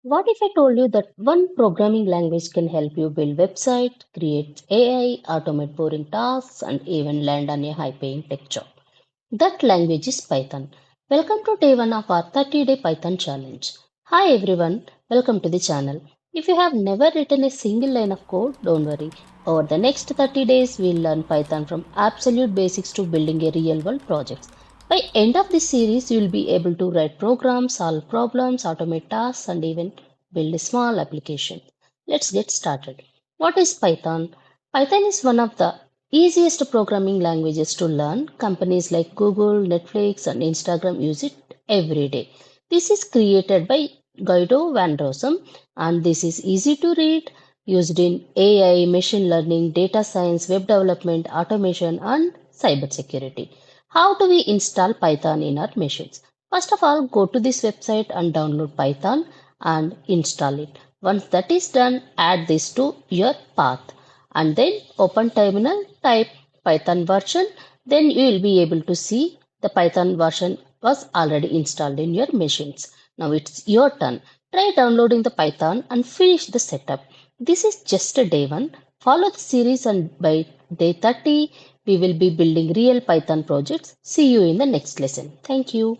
What if I told you that one programming language can help you build website, create AI, automate boring tasks, and even land on a high-paying tech job? That language is Python. Welcome to day one of our 30-day Python challenge. Hi everyone, welcome to the channel. If you have never written a single line of code, don't worry. Over the next 30 days, we'll learn Python from absolute basics to building a real-world project. By end of this series, you'll be able to write programs, solve problems, automate tasks, and even build a small application. Let's get started. What is Python? Python is one of the easiest programming languages to learn. Companies like Google, Netflix, and Instagram use it every day. This is created by Guido van Rossum, and this is easy to read, used in AI, machine learning, data science, web development, automation, and cybersecurity. How do we install Python in our machines? First of all, go to this website and download Python and install it. Once that is done, add this to your path and then open terminal, type Python version. Then you will be able to see the Python version was already installed in your machines. Now it's your turn. Try downloading the Python and finish the setup. This is just a day one. Follow the series and by day 30 we will be building real Python projects. See you in the next lesson. Thank you.